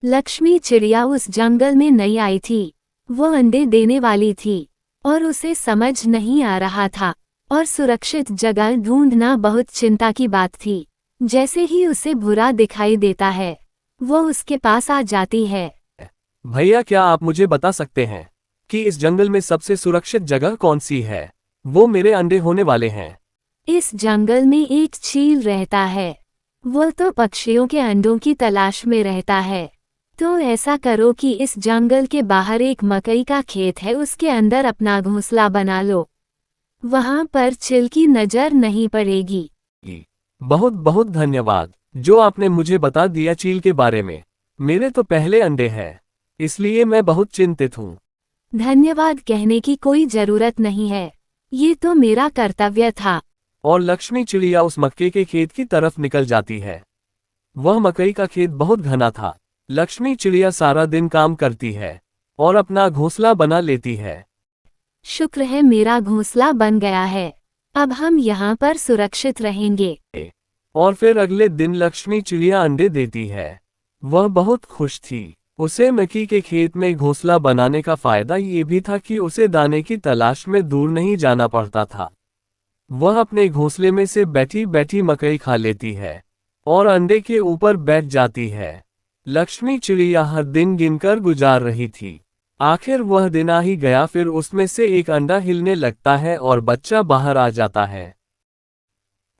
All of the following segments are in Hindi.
लक्ष्मी चिड़िया उस जंगल में नई आई थी। वो अंडे देने वाली थी और उसे समझ नहीं आ रहा था और सुरक्षित जगह ढूंढना बहुत चिंता की बात थी। जैसे ही उसे बुरा दिखाई देता है वो उसके पास आ जाती है। भैया, क्या आप मुझे बता सकते हैं कि इस जंगल में सबसे सुरक्षित जगह कौन सी है? वो मेरे अंडे होने वाले हैं। इस जंगल में एक चील रहता है। वो तो पक्षियों के अंडों की तलाश में रहता है। तो ऐसा करो कि इस जंगल के बाहर एक मकई का खेत है, उसके अंदर अपना घोंसला बना लो। वहां पर चील की नजर नहीं पड़ेगी। बहुत बहुत धन्यवाद जो आपने मुझे बता दिया चील के बारे में। मेरे तो पहले अंडे हैं, इसलिए मैं बहुत चिंतित हूँ। धन्यवाद कहने की कोई जरूरत नहीं है, ये तो मेरा कर्तव्य था। और लक्ष्मी चिड़िया उस मक्के के खेत की तरफ निकल जाती है। वह मकई का खेत बहुत घना था। लक्ष्मी चिड़िया सारा दिन काम करती है और अपना घोंसला बना लेती है। शुक्र है मेरा घोंसला बन गया है, अब हम यहाँ पर सुरक्षित रहेंगे। और फिर अगले दिन लक्ष्मी चिड़िया अंडे देती है। वह बहुत खुश थी। उसे मक्की के खेत में घोंसला बनाने का फायदा ये भी था कि उसे दाने की तलाश में दूर नहीं जाना पड़ता था। वह अपने घोंसले में से बैठी बैठी मकई खा लेती है और अंडे के ऊपर बैठ जाती है। लक्ष्मी चिड़िया हर दिन गिनकर गुजार रही थी। आखिर वह दिन आ ही गया। फिर उसमें से एक अंडा हिलने लगता है और बच्चा बाहर आ जाता है।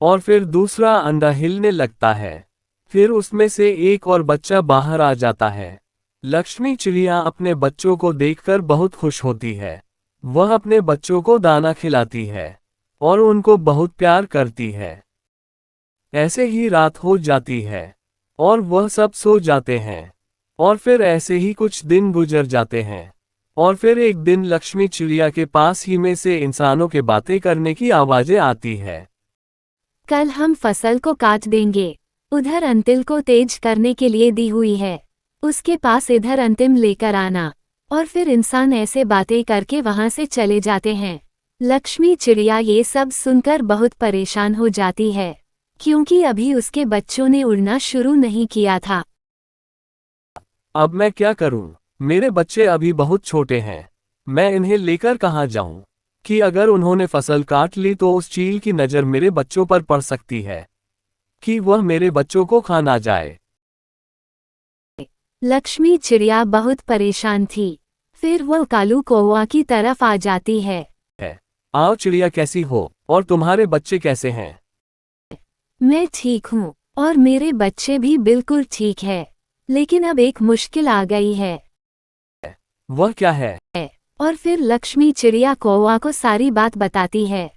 और फिर दूसरा अंडा हिलने लगता है। फिर उसमें से एक और बच्चा बाहर आ जाता है। लक्ष्मी चिड़िया अपने बच्चों को देखकर बहुत खुश होती है। वह अपने बच्चों को दाना खिलाती है और उनको बहुत प्यार करती है। ऐसे ही रात हो जाती है और वह सब सो जाते हैं। और फिर ऐसे ही कुछ दिन गुजर जाते हैं। और फिर एक दिन लक्ष्मी चिड़िया के पास ही में से इंसानों के बातें करने की आवाजें आती है। कल हम फसल को काट देंगे, उधर अंतिल को तेज करने के लिए दी हुई है, उसके पास इधर अंतिम लेकर आना। और फिर इंसान ऐसे बातें करके वहां से चले जाते हैं। लक्ष्मी चिड़िया ये सब सुनकर बहुत परेशान हो जाती है, क्योंकि अभी उसके बच्चों ने उड़ना शुरू नहीं किया था। अब मैं क्या करूं? मेरे बच्चे अभी बहुत छोटे हैं। मैं इन्हें लेकर कहां जाऊं कि अगर उन्होंने फसल काट ली तो उस चील की नज़र मेरे बच्चों पर पड़ सकती है कि वह मेरे बच्चों को खा ना जाए। लक्ष्मी चिड़िया बहुत परेशान थी। फिर वह कालू कौवा की तरफ आ जाती है। आओ चिड़िया, कैसी हो और तुम्हारे बच्चे कैसे हैं? मैं ठीक हूँ और मेरे बच्चे भी बिल्कुल ठीक है, लेकिन अब एक मुश्किल आ गई है। वह क्या है? और फिर लक्ष्मी चिड़िया कौवा को सारी बात बताती है।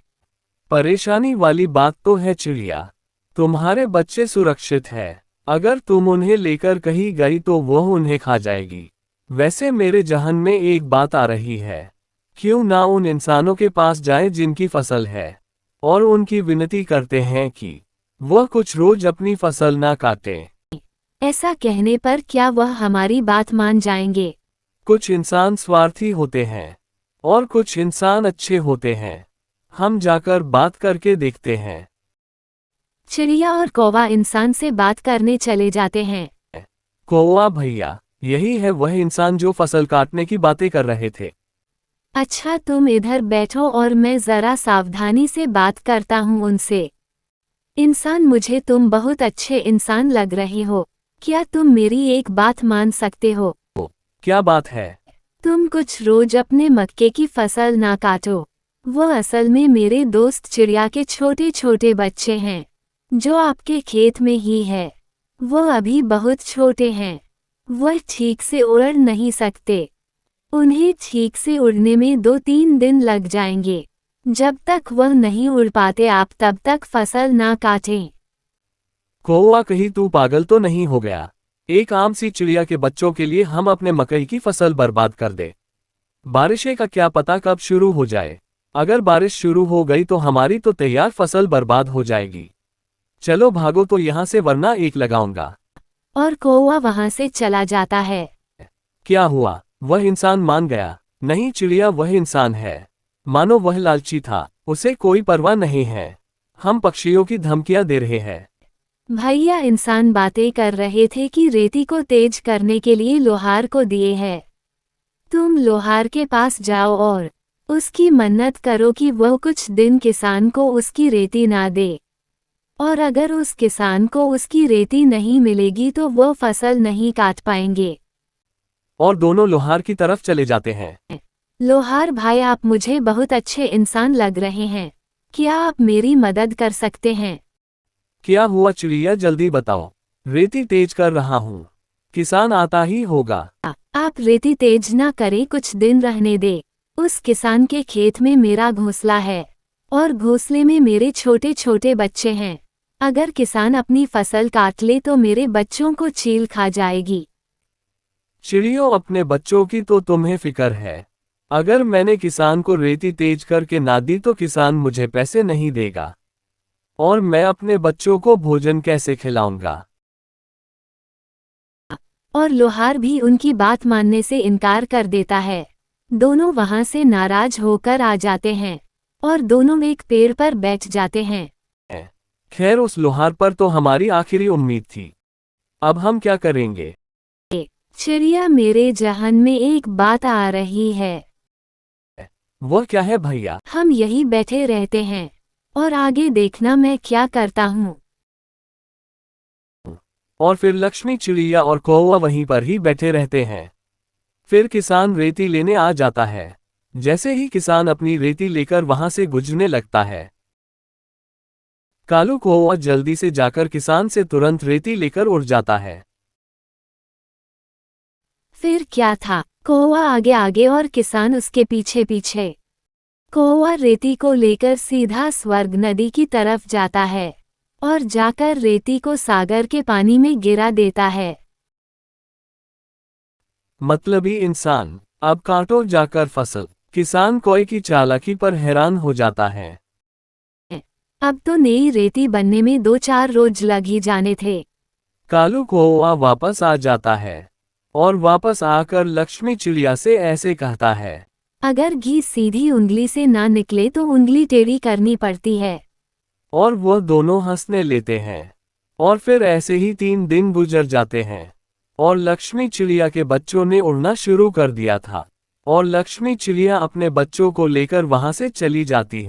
परेशानी वाली बात तो है चिड़िया, तुम्हारे बच्चे सुरक्षित हैं। अगर तुम उन्हें लेकर कहीं गई तो वह उन्हें खा जाएगी। वैसे मेरे जहन में एक बात आ रही है, क्यों ना उन इंसानों के पास जाए जिनकी फसल है और उनकी विनती करते हैं कि वह कुछ रोज अपनी फसल ना काटें। ऐसा कहने पर क्या वह हमारी बात मान जाएंगे? कुछ इंसान स्वार्थी होते हैं और कुछ इंसान अच्छे होते हैं। हम जाकर बात करके देखते हैं। चिड़िया और कौवा इंसान से बात करने चले जाते हैं। कौवा भैया, यही है वह इंसान जो फसल काटने की बातें कर रहे थे। अच्छा, तुम इधर बैठो और मैं जरा सावधानी से बात करता हूँ उनसे। इंसान, मुझे तुम बहुत अच्छे इंसान लग रहे हो। क्या तुम मेरी एक बात मान सकते हो? क्या बात है? तुम कुछ रोज अपने मक्के की फसल ना काटो। वो असल में मेरे दोस्त चिड़िया के छोटे छोटे बच्चे हैं, जो आपके खेत में ही है। वो अभी बहुत छोटे हैं, वह ठीक से उड़ नहीं सकते। उन्हें ठीक से उड़ने में 2-3 दिन लग जाएंगे। जब तक वह नहीं उड़ पाते आप तब तक फसल ना काटें। कौवा, कहीं तू पागल तो नहीं हो गया? एक आम सी चिड़िया के बच्चों के लिए हम अपने मकई की फसल बर्बाद कर दे? बारिशें का क्या पता कब शुरू हो जाए। अगर बारिश शुरू हो गई तो हमारी तो तैयार फसल बर्बाद हो जाएगी। चलो भागो तो यहाँ से, वरना एक लगाऊंगा। और कौवा वहां से चला जाता है। क्या हुआ? वह इंसान मान गया? नहीं चिड़िया, वह इंसान है। मानो वह लालची था, उसे कोई परवाह नहीं है। हम पक्षियों की धमकियां दे रहे हैं। भैया इंसान बातें कर रहे थे कि रेती को तेज करने के लिए लोहार को दिए है। तुम लोहार के पास जाओ और उसकी मन्नत करो कि वह कुछ दिन किसान को उसकी रेती ना दे, और अगर उस किसान को उसकी रेती नहीं मिलेगी तो वह फसल नहीं काट पाएंगे। और दोनों लोहार की तरफ चले जाते हैं। लोहार भाई, आप मुझे बहुत अच्छे इंसान लग रहे हैं। क्या आप मेरी मदद कर सकते हैं? क्या हुआ चिड़िया, जल्दी बताओ। रेती तेज कर रहा हूँ, किसान आता ही होगा। आप रेती तेज ना करें, कुछ दिन रहने दे। उस किसान के खेत में मेरा घोंसला है और घोंसले में मेरे छोटे छोटे बच्चे हैं। अगर किसान अपनी फसल काट ले तो मेरे बच्चों को चील खा जाएगी। चिड़ियों, अपने बच्चों की तो तुम्हें फिक्र है। अगर मैंने किसान को रेती तेज करके ना दी तो किसान मुझे पैसे नहीं देगा, और मैं अपने बच्चों को भोजन कैसे खिलाऊंगा। और लोहार भी उनकी बात मानने से इनकार कर देता है। दोनों वहां से नाराज होकर आ जाते हैं और दोनों एक पेड़ पर बैठ जाते हैं। खैर, उस लोहार पर तो हमारी आखिरी उम्मीद थी। अब हम क्या करेंगे? चिड़िया, मेरे जहन में एक बात आ रही है। वह क्या है भैया? हम यही बैठे रहते हैं और आगे देखना मैं क्या करता हूँ। और फिर लक्ष्मी चिड़िया और कौवा वहीं पर ही बैठे रहते हैं। फिर किसान रेती लेने आ जाता है। जैसे ही किसान अपनी रेती लेकर वहां से गुजरने लगता है, कालू कौवा जल्दी से जाकर किसान से तुरंत रेती लेकर उड़ जाता है। फिर क्या था, कौवा आगे आगे और किसान उसके पीछे पीछे। कौवा रेती को लेकर सीधा स्वर्ग नदी की तरफ जाता है और जाकर रेती को सागर के पानी में गिरा देता है। मतलबी इंसान, अब काटो जाकर फसल। किसान कौवे की चालाकी पर हैरान हो जाता है। अब तो नई रेती बनने में 2-4 रोज लग ही जाने थे। कालू कौवा वापस आ जाता है और वापस आकर लक्ष्मी चिड़िया से ऐसे कहता है, अगर घी सीधी उंगली से ना निकले तो उंगली टेढ़ी करनी पड़ती है। और वह दोनों हंसने लेते हैं। और फिर ऐसे ही 3 दिन गुजर जाते हैं और लक्ष्मी चिड़िया के बच्चों ने उड़ना शुरू कर दिया था, और लक्ष्मी चिड़िया अपने बच्चों को लेकर वहां से चली जाती है।